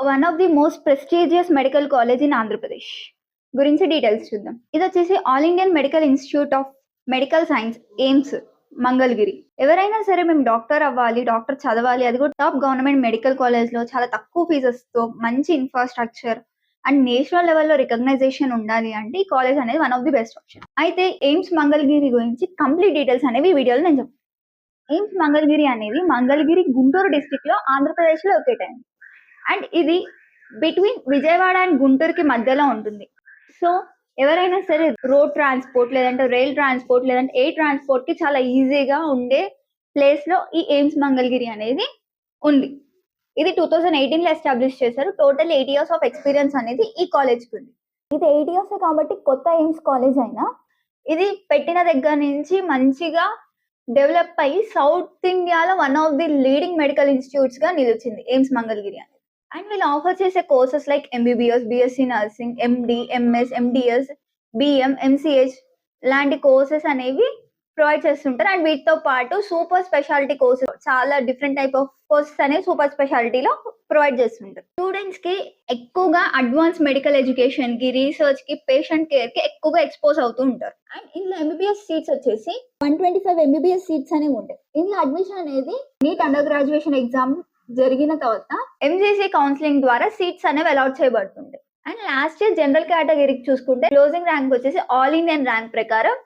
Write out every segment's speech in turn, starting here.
One of the most prestigious medical college in Andhra Pradesh గురించి details చూద్దాం. ఇది వచ్చేసి all Indian medical institute of medical science AIIMS Mangalagiri. ఎవరైనా సరే మేము డాక్టర్ అవ్వాలి, డాక్టర్ చదవాలి, అది కూడా టాప్ గవర్నమెంట్ మెడికల్ కాలేజ్ లో చాలా తక్కువ ఫీజెస్ తో మంచి ఇన్ఫ్రాస్ట్రక్చర్ అండ్ నేషనల్ లెవెల్లో రికగ్నైజేషన్ ఉండాలి అంటే ఈ కాలేజ్ అనేది one of the best option. అయితే ఎయిమ్స్ మంగళగిరి గురించి కంప్లీట్ డీటెయిల్స్ అనేవి ఈ వీడియోలో నేను చెప్తాను. ఎయిమ్స్ మంగళగిరి అనేది మంగళగిరి గుంటూరు డిస్ట్రిక్ట్ లో ఆంధ్రప్రదేశ్ లో లొకేట్ అయింది. అండ్ ఇది బిట్వీన్ విజయవాడ అండ్ గుంటూరుకి మధ్యలో ఉంటుంది. సో ఎవరైనా సరే రోడ్ ట్రాన్స్పోర్ట్ లేదంటే రైల్ ట్రాన్స్పోర్ట్ లేదంటే ఎయిర్ ట్రాన్స్పోర్ట్ కి చాలా ఈజీగా ఉండే ప్లేస్ లో ఈ ఎయిమ్స్ మంగళగిరి అనేది ఉంది. ఇది 2018 లో ఎస్టాబ్లిష్ చేశారు. టోటల్ 8 years ఆఫ్ ఎక్స్పీరియన్స్ అనేది ఈ కాలేజ్ కి ఉంది. ఇది 8 years కాబట్టి కొత్త ఎయిమ్స్ కాలేజ్ అయినా ఇది పెట్టిన దగ్గర నుంచి మంచిగా డెవలప్ అయ్యి సౌత్ ఇండియాలో one of the leading medical institutes గా నిలిచింది ఎయిమ్స్ మంగళగిరి అనేది. అండ్ వీళ్ళు ఆఫర్ చేసే courses like MBBS, BSc nursing, MD, MS, MDS, BM, MCh లాంటి కోర్సెస్ అనేవి ప్రొవైడ్ చేస్తుంటారు. అండ్ వీటితో పాటు సూపర్ స్పెషాలిటీ కోర్సెస్, చాలా డిఫరెంట్ టైప్ ఆఫ్ కోర్సెస్ అనేవి సూపర్ స్పెషాలిటీలో ప్రొవైడ్ చేస్తుంటారు. స్టూడెంట్స్ కి ఎక్కువగా అడ్వాన్స్ మెడికల్ ఎడ్యుకేషన్ కి, రీసెర్చ్ కి, పేషెంట్ కేర్ కి ఎక్కువగా ఎక్స్పోజ్ అవుతూ ఉంటారు. అండ్ ఇందులో ఎంబీబీఎస్ సీట్స్ వచ్చేసి 125 ఎంబీబీఎస్ సీట్స్ అనేవి ఉంటాయి. ఇందులో అడ్మిషన్ అనేది నీట్ అండర్ గ్రాడ్యుయేషన్ ఎగ్జామ్ జరిగిన తర్వాత ఎంజీసీ కౌన్సిలింగ్ ద్వారా సీట్స్ అనేవి అలాట్ చేయబడుతుంటాయి. అండ్ లాస్ట్ ఇయర్ జనరల్ కేటగిరీకి చూసుకుంటే క్లోజింగ్ ర్యాంక్ వచ్చేసి ఆల్ ఇండియన్ ర్యాంక్ ప్రకారం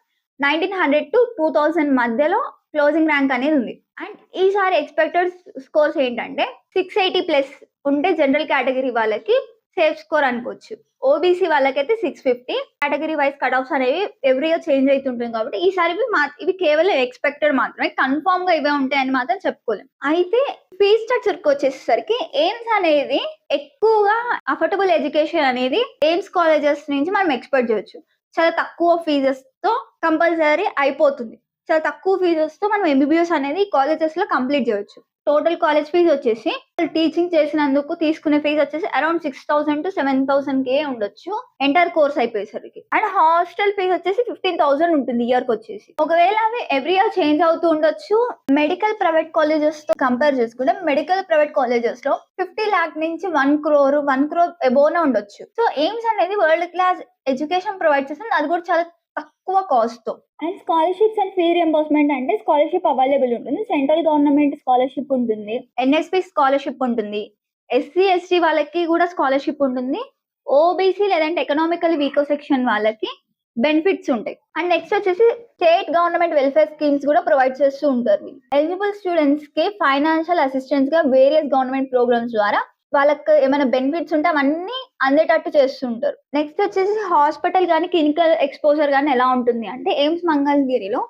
1900 to 2000 మధ్యలో క్లోజింగ్ ర్యాంక్ అనేది ఉంది. అండ్ ఈసారి ఎక్స్పెక్టెడ్ స్కోర్స్ ఏంటంటే 680+ ఉంటే జనరల్ కేటగిరీ వాళ్ళకి సేఫ్ స్కోర్ అనుకోవచ్చు. ఓబీసీ వాళ్ళకైతే 650. కేటగిరీ వైజ్ కట్ ఆఫ్స్ అనేవి ఎవ్రీ ఇయర్ చేంజ్ అవుతుంటుంది కాబట్టి ఈసారి ఇవి కేవలం ఎక్స్పెక్టెడ్ మాత్రమే, కన్ఫర్మ్ గా ఇవే ఉంటాయని మాత్రం చెప్పుకోలేం. అయితే ఫీజ్ స్ట్రక్చర్ కి వచ్చేసరికి ఎయిమ్స్ అనేది ఎక్కువగా అఫోర్డబుల్ ఎడ్యుకేషన్ అనేది ఎయిమ్స్ కాలేజెస్ నుంచి మనం ఎక్స్పెక్ట్ చేయొచ్చు. చాలా తక్కువ ఫీజెస్ తో కంపల్సరీ అయిపోతుంది. చాలా తక్కువ ఫీజెస్ తో మనం ఎంబీబీఎస్ అనేది కాలేజెస్ లో కంప్లీట్ చేయొచ్చు. టోటల్ కాలేజ్ ఫీజు వచ్చేసి టీచింగ్ చేసినందుకు తీసుకునే ఫీజు వచ్చేసి అరౌండ్ 6000 to 7000 ఉండొచ్చు ఎంటైర్ కోర్స్ అయిపోయేసరికి. అండ్ హాస్టల్ ఫీజు వచ్చేసి 15000 ఉంటుంది ఇయర్ కి వచ్చేసి. ఒకవేళ అవి ఎవ్రీ ఇయర్ చేంజ్ అవుతూ ఉండొచ్చు. మెడికల్ ప్రైవేట్ కాలేజెస్ తో కంపేర్ చేసుకుంటే మెడికల్ ప్రైవేట్ కాలేజెస్ లో 50 lakh నుంచి 1 crore అబోవ్ ఉండొచ్చు. సో ఎయిమ్స్ అనేది వరల్డ్ క్లాస్ ఎడ్యుకేషన్ ప్రొవైడ్ చేస్తుంది, అది కూడా చాలా తక్కువ కాస్ట్ తో. And scholarships and fee reimbursement అంటే స్కాలర్షిప్ అవైలబుల్ ఉంటుంది. సెంట్రల్ గవర్నమెంట్ స్కాలర్షిప్ ఉంటుంది, ఎన్ఎస్పి స్కాలర్షిప్ ఉంటుంది, ఎస్సీ ఎస్టీ వాళ్ళకి కూడా స్కాలర్షిప్ ఉంటుంది, ఓబీసీ లేదంటే ఎకనామికల్ వీకర్ సెక్షన్ వాళ్ళకి బెనిఫిట్స్ ఉంటాయి. అండ్ నెక్స్ట్ వచ్చేసి స్టేట్ గవర్నమెంట్ వెల్ఫేర్ స్కీమ్స్ కూడా ప్రొవైడ్ చేస్తూ ఉంటారు. ఎలిజిబుల్ స్టూడెంట్స్ కి ఫైనాన్షియల్ అసిస్టెన్స్ గా వేరియస్ గవర్నమెంట్ ప్రోగ్రామ్స్ ద్వారా వాళ్ళకి ఏమైనా బెనిఫిట్స్ ఉంటే అవన్నీ అందేటట్టు చేస్తుంటారు. నెక్స్ట్ వచ్చేసి హాస్పిటల్ కానీ క్లినికల్ ఎక్స్పోజర్ కానీ ఎలా ఉంటుంది అంటే ఎయిమ్స్ మంగళగిరిలో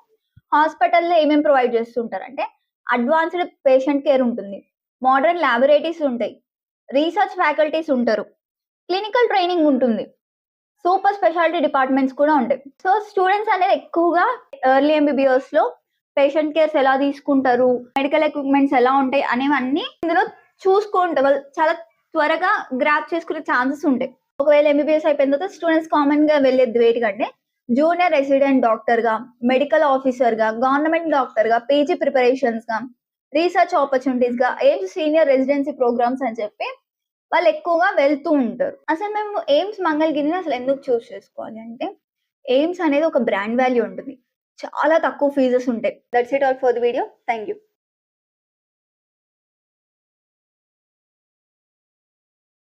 హాస్పిటల్లో ఏమేమి ప్రొవైడ్ చేస్తుంటారు అంటే అడ్వాన్స్డ్ పేషెంట్ కేర్ ఉంటుంది, మోడర్న్ ల్యాబొరేటరీస్ ఉంటాయి, రీసెర్చ్ ఫ్యాకల్టీస్ ఉంటారు, క్లినికల్ ట్రైనింగ్ ఉంటుంది, సూపర్ స్పెషాలిటీ డిపార్ట్మెంట్స్ కూడా ఉంటాయి. సో స్టూడెంట్స్ అనేది ఎక్కువగా ఎర్లీ ఎంబీబీఎస్ లో పేషెంట్ కేర్స్ ఎలా తీసుకుంటారు, మెడికల్ ఎక్విప్మెంట్స్ ఎలా ఉంటాయి అనేవన్నీ ఇందులో చూసుకుంటే వాళ్ళు చాలా త్వరగా గ్రాప్ చేసుకునే ఛాన్సెస్ ఉంటాయి. ఒకవేళ ఎంబీబీఎస్ అయిపోయిన తర్వాత స్టూడెంట్స్ కామన్ గా వెళ్ళేది వేటికంటే జూనియర్ రెసిడెంట్ డాక్టర్ గా, మెడికల్ ఆఫీసర్ గా, గవర్నమెంట్ డాక్టర్ గా, పీజీ ప్రిపరేషన్స్ గా, రీసెర్చ్ ఆపర్చునిటీస్ గా, ఎయిమ్స్ సీనియర్ రెసిడెన్సీ ప్రోగ్రామ్స్ అని చెప్పి వాళ్ళు ఎక్కువగా వెళ్తూ ఉంటారు. అసలు మేము ఎయిమ్స్ మంగళగిరిని అసలు ఎందుకు చూస్ చేసుకోవాలి అంటే ఎయిమ్స్ అనేది ఒక బ్రాండ్ వాల్యూ ఉంటుంది, చాలా తక్కువ ఫీజెస్ ఉంటాయి. That's it all for the video. Thank you.